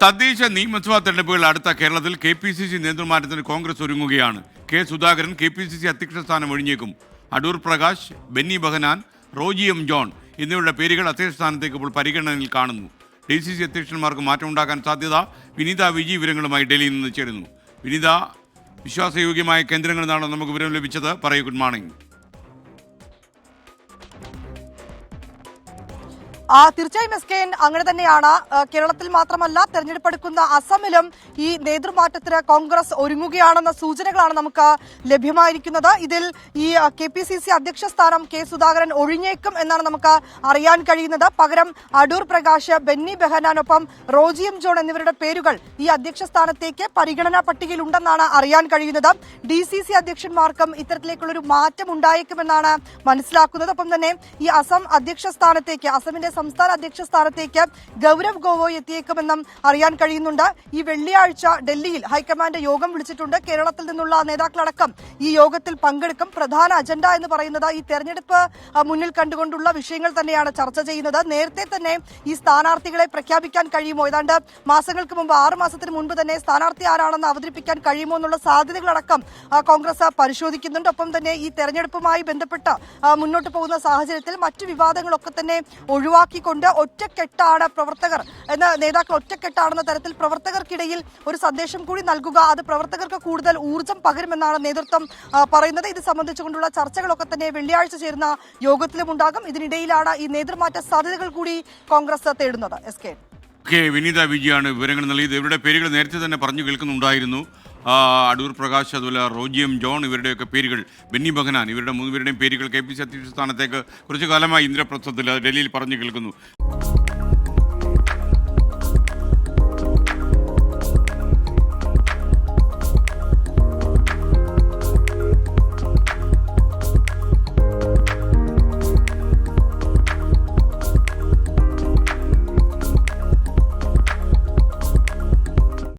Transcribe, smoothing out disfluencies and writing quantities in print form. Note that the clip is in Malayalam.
തദ്ദേശ നിയമസഭാ തെരഞ്ഞെടുപ്പുകൾ അടുത്ത കേരളത്തിൽ KPCC നേതൃമാറ്റത്തിന് കോൺഗ്രസ് ഒരുങ്ങുകയാണ്. കെ സുധാകരൻ KPCC അധ്യക്ഷ സ്ഥാനം ഒഴിഞ്ഞേക്കും. അടൂർ പ്രകാശ്, ബെന്നി ബെഹനാൻ, റോജി എം ജോൺ എന്നിവരുടെ പേരുകൾ അധ്യക്ഷ സ്ഥാനത്തേക്ക് ഇപ്പോൾ പരിഗണനയിൽ കാണുന്നു. DCC അധ്യക്ഷന്മാർക്ക് മാറ്റമുണ്ടാക്കാൻ സാധ്യത. വിനീത വിജി വിവരങ്ങളുമായി ഡൽഹിയിൽ നിന്ന് ചേരുന്നു. വിനീത, വിശ്വാസയോഗ്യമായ കേന്ദ്രങ്ങളിൽ നിന്നാണ് നമുക്ക് വിവരം ലഭിച്ചത്. പറയൂ. Good morning. തീർച്ചയായും എസ്കെൻ അങ്ങനെ തന്നെയാണ്. കേരളത്തിൽ മാത്രമല്ല, തെരഞ്ഞെടുപ്പ് എടുക്കുന്ന അസമിലും ഈ നേതൃമാറ്റത്തിന് കോൺഗ്രസ് ഒരുങ്ങുകയാണെന്ന സൂചനകളാണ് നമുക്ക് ലഭ്യമായിരിക്കുന്നത്. ഇതിൽ ഈ KPCC അധ്യക്ഷ സ്ഥാനം കെ സുധാകരൻ ഒഴിഞ്ഞേക്കും എന്നാണ് നമുക്ക് അറിയാൻ കഴിയുന്നത്. പകരം അടൂർ പ്രകാശ്, ബെന്നി ബെഹനാനൊപ്പം റോജി എം ജോൺ എന്നിവരുടെ പേരുകൾ ഈ അധ്യക്ഷ സ്ഥാനത്തേക്ക് പരിഗണനാ പട്ടികയിൽ ഉണ്ടെന്നാണ് അറിയാൻ കഴിയുന്നത്. DCC അധ്യക്ഷന്മാർക്കും ഇത്തരത്തിലേക്കുള്ളൊരു മാറ്റം ഉണ്ടായേക്കുമെന്നാണ് മനസ്സിലാക്കുന്നത്. ഒപ്പം തന്നെ ഈ അസം അധ്യക്ഷ സ്ഥാനത്തേക്ക്, അസമിന്റെ സംസ്ഥാന അധ്യക്ഷ സ്ഥാനത്തേക്ക് ഗൗരവ് ഗൊഗോയ് എത്തിയേക്കുമെന്നും അറിയാൻ കഴിയുന്നുണ്ട്. ഈ വെള്ളിയാഴ്ച ഡൽഹിയിൽ ഹൈക്കമാൻഡ് യോഗം വിളിച്ചിട്ടുണ്ട്. കേരളത്തിൽ നിന്നുള്ള നേതാക്കളടക്കം ഈ യോഗത്തിൽ പങ്കെടുക്കും. പ്രധാന അജണ്ട എന്ന് പറയുന്നത് ഈ തെരഞ്ഞെടുപ്പ് മുന്നിൽ കണ്ടുകൊണ്ടുള്ള വിഷയങ്ങൾ തന്നെയാണ് ചർച്ച ചെയ്യുന്നത്. നേരത്തെ തന്നെ ഈ സ്ഥാനാർത്ഥികളെ പ്രഖ്യാപിക്കാൻ കഴിയുമോ, ഏതാണ്ട് മാസങ്ങൾക്ക് മുമ്പ്, 6 മാസത്തിന് മുൻപ് തന്നെ സ്ഥാനാർത്ഥി ആരാണെന്ന് അവതരിപ്പിക്കാൻ കഴിയുമോ എന്നുള്ള സാധ്യതകളടക്കം കോൺഗ്രസ് പരിശോധിക്കുന്നുണ്ട്. ഒപ്പം തന്നെ ഈ തെരഞ്ഞെടുപ്പുമായി ബന്ധപ്പെട്ട് മുന്നോട്ട് പോകുന്ന സാഹചര്യത്തിൽ മറ്റു വിവാദങ്ങളൊക്കെ തന്നെ ഒഴിവാക്കിക്കൊണ്ട് ഒറ്റക്കെട്ടാണ് പ്രവർത്തകർ എന്ന നേതാക്കൾ ഒറ്റക്കെട്ടാണെന്ന തരത്തിൽ പ്രവർത്തകർക്കിടയിൽ ഒരു സന്ദേശം കൂടി നൽകുക, അത് പ്രവർത്തകർക്ക് കൂടുതൽ ഊർജ്ജം പകരുമെന്നാണ് നേതൃത്വം പറയുന്നത്. ഇത് സംബന്ധിച്ചുകൊണ്ടുള്ള ചർച്ചകളൊക്കെ തന്നെ വെള്ളിയാഴ്ച ചേരുന്ന യോഗത്തിലും ഉണ്ടാകും. ഇതിനിടയിലാണ് ഈ നേതൃമാറ്റ സാധ്യതകൾ കൂടി കോൺഗ്രസ് തേടുന്നത്. എസ്കെ വിനീത വിജയാണ് വിവരങ്ങൾ നൽകിയത്. ഇവരുടെ പേരുകൾ നേരത്തെ തന്നെ പറഞ്ഞു കേൾക്കുന്നുണ്ടായിരുന്നു. അടൂർ പ്രകാശ്, അതുപോലെ റോജി എം ജോൺ, ഇവരുടെയൊക്കെ പേരുകൾ, ബെന്നി ബെഹനാൻ, ഇവരുടെ 3 പേരുടെയും പേരുകൾ KPCC അധ്യക്ഷ സ്ഥാനത്തേക്ക് കുറച്ചു കാലമായി ഇന്ദ്രപ്രസ്ഥത്തിൽ ഡൽഹിയിൽ പറഞ്ഞു കേൾക്കുന്നു.